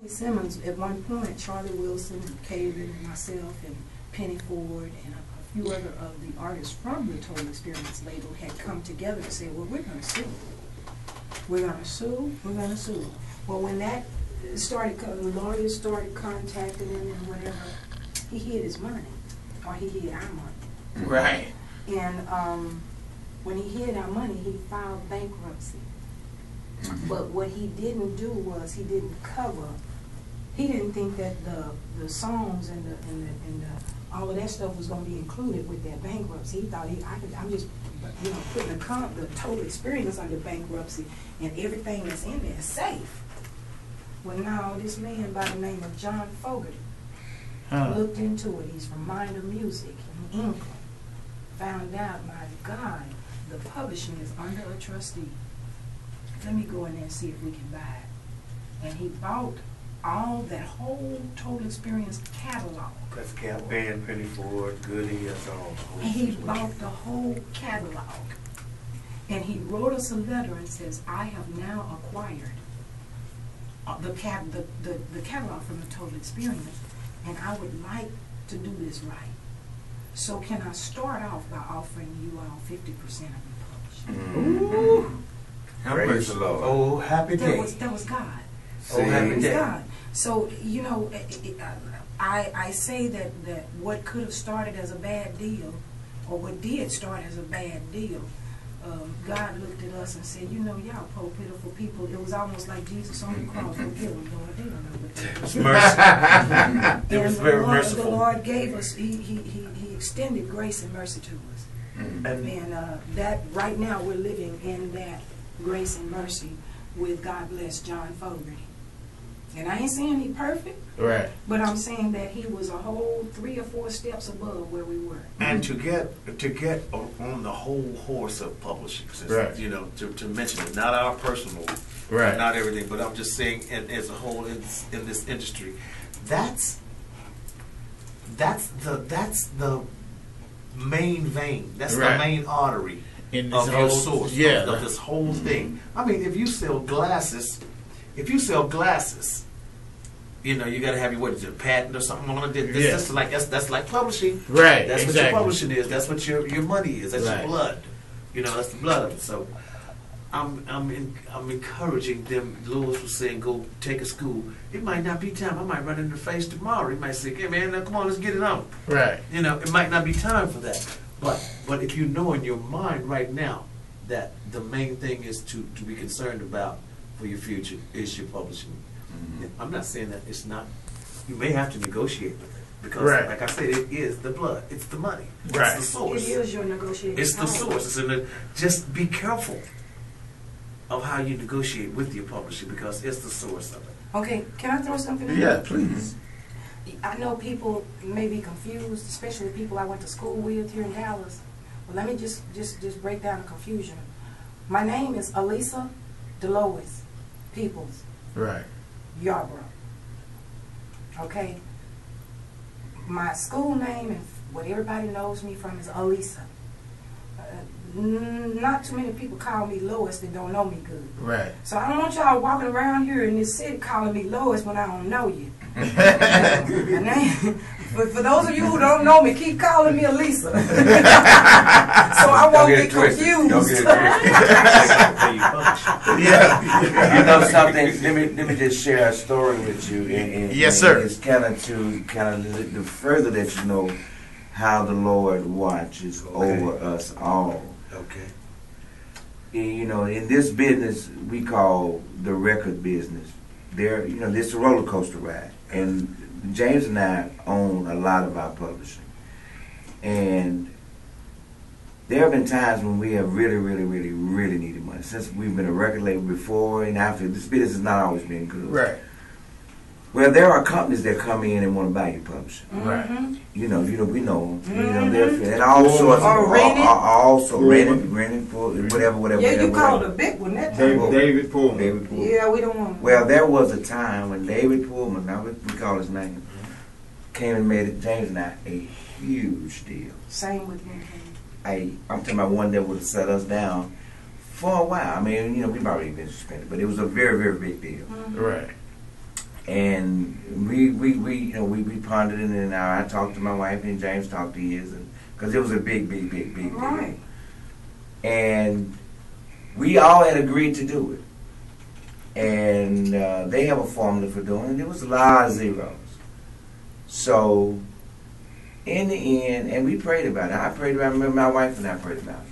Simmons, at one point, Charlie Wilson, Caden, and myself, and Penny Ford, and a few other of the artists from the Total Experience label had come together to say, well, we're going to sue. We're going to sue. We're going to sue. Well, when that started, the lawyers started contacting him and whatever, he hid his money, or he hid our money. Right. And when he hid our money, he filed bankruptcy. But what he didn't do was he didn't cover. He didn't think that the songs and the all of that stuff was going to be included with that bankruptcy. He thought I'm just putting the Total Experience under bankruptcy and everything that's in there is safe. Well, now this man by the name of John Fogerty looked into it. He's from Mind of Music in England. Found out, my God, the publishing is under a trustee. Let me go in there and see if we can buy it. And he bought all that whole Total Experience catalog. That's Cap Band, Penny Ford, Goody, that's all. And he bought the whole catalog. And he wrote us a letter and says, I have now acquired the catalog from the Total Experience, and I would like to do this right. So can I start off by offering you all 50% of the publishing? Ooh. Praise the Lord. Oh, happy day. That was God. Oh, happy day. God. So, I say that what could have started as a bad deal, or what did start as a bad deal, God looked at us and said, y'all poor, pitiful people. It was almost like Jesus on the cross. Forgive them, Lord. They don't know what they're doing. It was mercy. It was very merciful. The Lord gave us, he extended grace and mercy to us. And that right now we're living in that grace and mercy with God bless John Fogerty. And I ain't saying he's perfect, right? But I'm saying that he was a whole 3 or 4 steps above where we were. And to get on the whole horse of publishing, right? To mention it, not our personal, right? Not everything, but I'm just saying, as a whole in this industry, that's the main vein. That's the main artery of your source. Yeah, of this whole thing. I mean, if you sell glasses, you got to have your patent or something on it. That's like publishing. Right. That's exactly. what your publishing is. That's what your money is. That's your blood. That's the blood of it. So I'm encouraging them. Lewis was saying, go take a school. It might not be time. I might run in the face tomorrow. He might say, hey man, now come on, let's get it on. Right. It might not be time for that. But if you know in your mind right now that the main thing is to be concerned about for your future is your publishing. I'm not saying that it's not. You may have to negotiate with it because, like I said, it is the blood. It's the money. It's the source. It is your negotiating It's the source. Just be careful of how you negotiate with your publisher because it's the source of it. Okay, can I throw something in? Yeah, please. I know people may be confused, especially people I went to school with here in Dallas. Well, let me just break down the confusion. My name is Elisa Delois Peoples. Right. Yarbrough. Okay? My school name and what everybody knows me from is Elisa. Not too many people call me Lois that don't know me good. Right. So I don't want y'all walking around here in this city calling me Lois when I don't know you. But for those of you who don't know me, keep calling me Elisa. So I won't get confused. Don't get Yeah. Something. Let me just share a story with you. And yes, sir. It's kind of to further that you know how the Lord watches over us all. Okay. In this business we call the record business, this is a roller coaster ride, and James and I own a lot of our publishing, and there have been times when we have really needed money. Since we've been a record label before and after, this business has not always been good. Right. Well, there are companies that come in and want to buy your publishing. Right. We know them. And all sorts of rented, whatever. Yeah, you called a big one that time. David Pullman. Yeah, we don't want. Well, there was a time when David Pullman, now we call his name, came and made it, James and I, a huge deal. Same with him. I'm talking about one that would have set us down for a while. I mean, we've already been suspended, but it was a very big deal. Right. And we pondered it, and I talked to my wife, and James talked to his, and because it was a big deal. Right. And we all had agreed to do it. And they have a formula for doing it. There was a lot of zeros. So in the end, and we prayed about it. I prayed about it. I remember my wife and I prayed about it.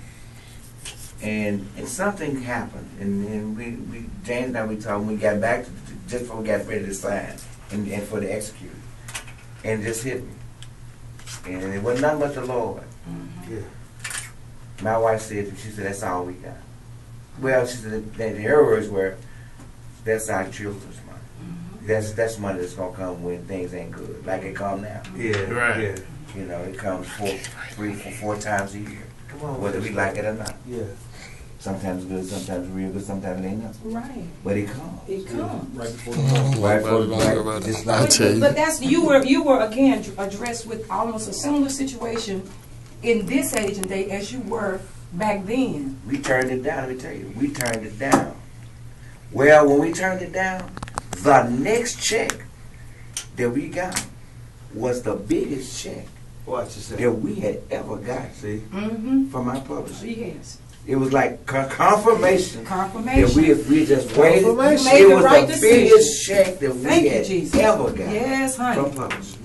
And something happened. And we James and I, we talked, we got back to just before we got ready to sign and for the execute. And it just hit me. And it wasn't nothing but the Lord. Mm-hmm. Yeah. My wife said, she said, that's all we got. Well, she said, the errors were, that's our children's money. Mm-hmm. That's money that's going to come when things ain't good, like it come now. Yeah. Right. Yeah. You know, it comes four times a year, Come on. whether we like it or not. Yeah. Sometimes good, sometimes real good, sometimes it ain't nothing. Right. But it comes. It comes. Right before the Right for the just like But that's you were again addressed with almost a similar situation in this age and day as you were back then. we turned it down. Let me tell you, we turned it down. Well, when we turned it down, the next check that we got was the biggest check Watch yourself. that we had ever got. See? Mm-hmm. From our publisher. Yes. It was like confirmation that Confirmation. we just waited. Confirmation. Made It the was right the decision. biggest check that we Thank you, had Jesus. ever got Yes, honey. from publishing.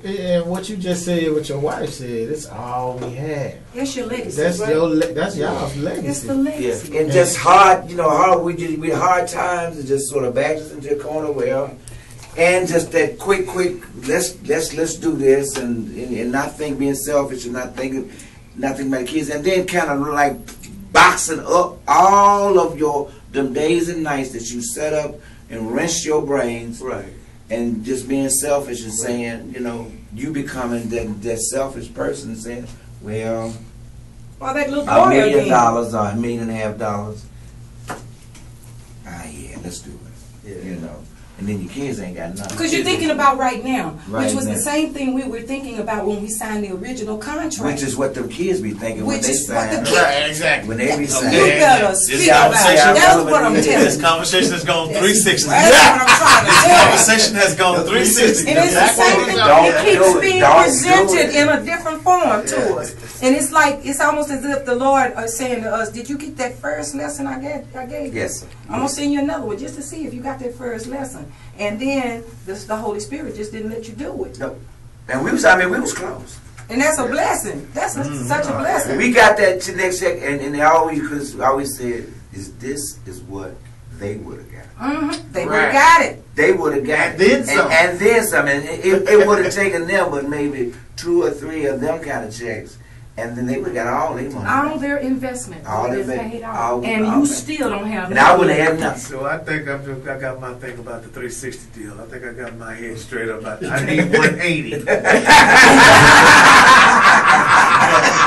And what you just said, what your wife said, it's all we had. It's your legacy. That's that's y'all's It's legacy. the legacy. And just we had hard times and just sort of backed us into a corner and just that quick, let's do this and not think being selfish and not thinking about the kids, and then kind of like boxing up all of them days and nights that you set up and wrench your brains. Right. And just being selfish and saying, you becoming that selfish person and saying, well, Well, that little $1 boy million again. or $1.5 million. Yeah, let's do it. Yeah. And then your kids ain't got nothing. Because you're thinking about right now, Right which was now. the same thing we were thinking about when we signed the original contract. Which is what them kids be thinking when Which they is what the sign. kids- Right, exactly. When they be You signing. better speak Yeah, about it. I'm That's saying, what I'm this telling This you. conversation has gone 360. That's what I'm trying to This tell you. conversation has gone 360. And it's the same thing. Don't It keeps do it. being Don't do presented it. in a different form to us. And it's almost as if the Lord is saying to us, did you get that first lesson I gave you? Yes, sir. I'm going to send you another one just to see if you got that first lesson. And then the Holy Spirit just didn't let you do it. Nope. And we was close. And that's a blessing. That's such a blessing. We got that next check, and they always said, this is what they would have got. They would have got it. They would have got And then some. And then some. And it would have taken them, but maybe 2 or 3 of them kind of checks, and then they would have got all their money. All their investment All would their have paid off. all- And all you that. still don't have And I wouldn't have had nothing. So I think I got my thing about the 360 deal. I think I got my head straight up. I need 180.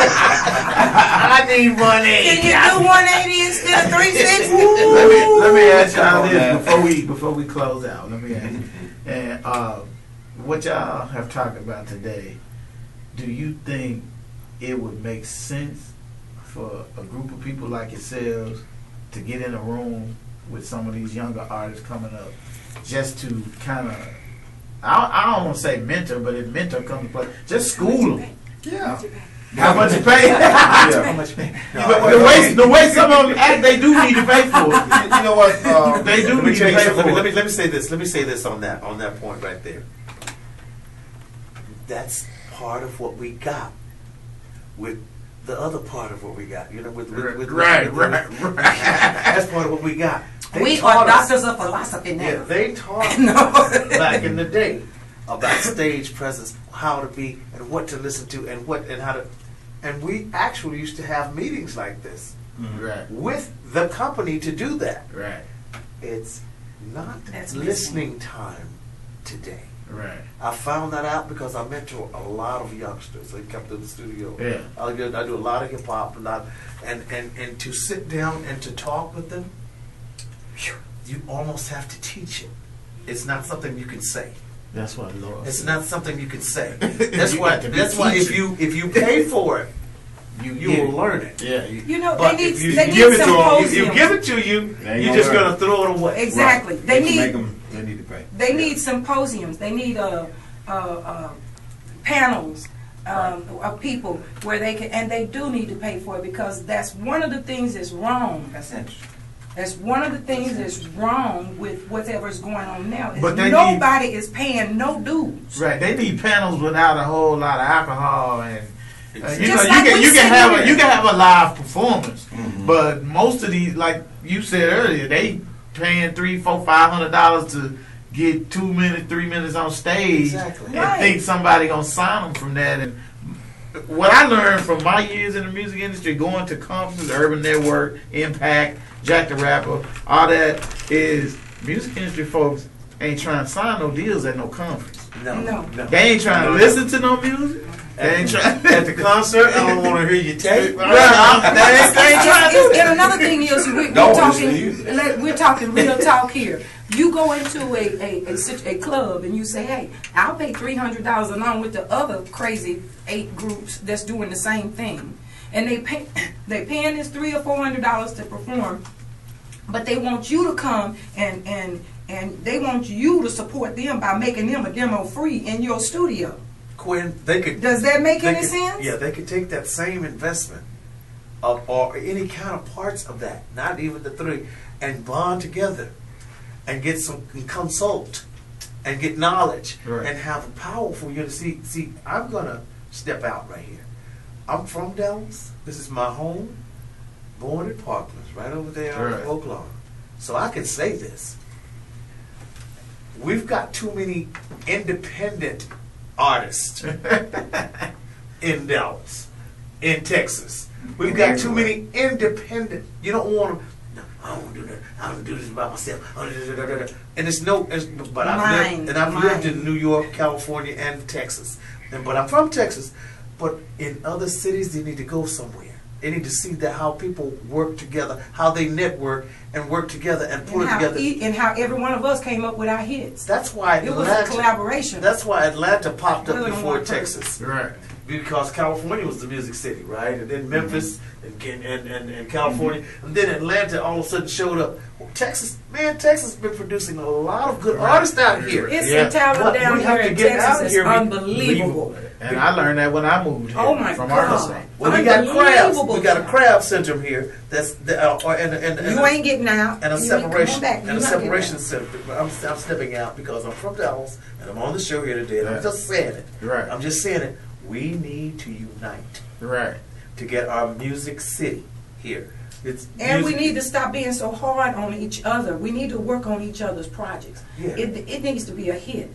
I need 180. Can you do 180 instead of 360? Let me ask y'all Come on, this before we close out. Let me ask you. And what y'all have talked about today, do you think it would make sense for a group of people like yourselves to get in a room with some of these younger artists coming up, just to kind of, I don't want to say mentor, but if mentor comes to play, just school them. Yeah. How much you pay? How much pay? The way some of them act, they do need to pay for it. You know what? They do Let me need tell to you pay something. for Let it. me say this. Let me say this on that point right there. That's part of what we got with the other part of what we got. With Right. That's part of what we got. They We taught are us- doctors of philosophy Yeah, now. they taught No. back in the day about stage presence, how to be, and what to listen to, and how to. And we actually used to have meetings like this Right. with the company to do that. Right. It's not That's listening time today. Right. I found that out because I mentor a lot of youngsters. They come to the studio. Yeah. I do a lot of hip hop, and to sit down and to talk with them, you almost have to teach it. It's not something you can say. That's what Lord. It's not something you can say. That's You why. got to be That's why if teaching. you pay for it, you will learn it. Yeah. You know, But they if you need give it to them, if you symposiums. give it to you, They ain't you're gonna just learn. gonna throw it away. Exactly. They They need need to pay. They need symposiums. They need panels of people where they can, and they do need to pay for it, because that's one of the things that's wrong. That's interesting. That's one of the things that's wrong with whatever's going on now. Is But nobody is paying no dues. Right, they need panels without a whole lot of alcohol, and you know, Just like you can have a live performance, but most of these, like you said earlier, they paying $300, $400, $500 to get 2 minutes, 3 minutes on stage, Exactly. and think somebody gonna sign them from that. And what I learned from my years in the music industry, going to conferences, Urban Network, Impact, Jack the Rapper, all that, is music industry folks ain't trying to sign no deals at no conference. No. They ain't trying to listen to no music. They ain't trying At the concert, I don't want to hear you tape. They ain't trying to do that. And another thing is, we're talking real talk here. You go into a club and you say, hey, I'll pay $300 along with the other crazy 8 groups that's doing the same thing. And they paying this $300 or $400 to perform, but they want you to come and they want you to support them by making them a demo free in your studio. Quinn, they could. Does that make any could, sense? Yeah, they could take that same investment of or any kind of parts of that, not even the 3, and bond together and get some consult and get knowledge and have the power for you to see. See, I'm gonna step out right here. I'm from Dallas. This is my home. Born in Parkland, right over there in Oklahoma. So I can say this. We've got too many independent artists in Dallas, in Texas. We've got too many independent. You don't want to. No, I don't want to do that. I don't do this by myself. And it's no. But I've lived in New York, California, and Texas. But I'm from Texas. But in other cities, they need to go somewhere. They need to see that how people work together, how they network and work together and pull it together. And how every one of us came up with our hits. That's why it was a collaboration. That's why Atlanta popped up before Texas. Right. Because California was the music city, right? And then Memphis and California. And then Atlanta all of a sudden showed up. Well, Texas, man, Texas has been producing a lot of good artists out here. It's the talent down here in Texas is unbelievable. And I learned that when I moved here from Arkansas. Well, we got crabs. We got a crab syndrome here. That's you ain't getting out. And a separation center. I'm stepping out because I'm from Dallas and I'm on the show here today. And I'm just saying it. Right. I'm just saying it. We need to unite. Right. To get our music city here. And we need to stop being so hard on each other. We need to work on each other's projects. Yeah. It needs to be a hit.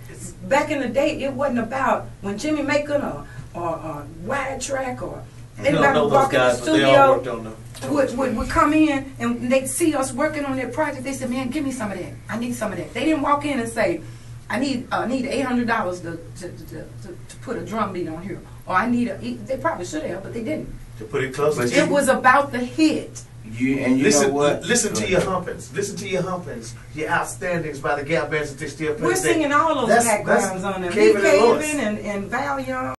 Back in the day, it wasn't about when Jimmy Macon or Wide Track or anybody would walk in the studio would come in and they'd see us working on their project. They said, man, give me some of that. I need some of that. They didn't walk in and say, I need $800 to put a drum beat on here. Or I need they probably should have, but they didn't. To put it closer. It was about the hit. You listen, know what? Listen to your humpings. Listen to your humpings. Your outstandings by the Gap Bands that they still play. We're singing all those backgrounds on them. Cavin and Val Young.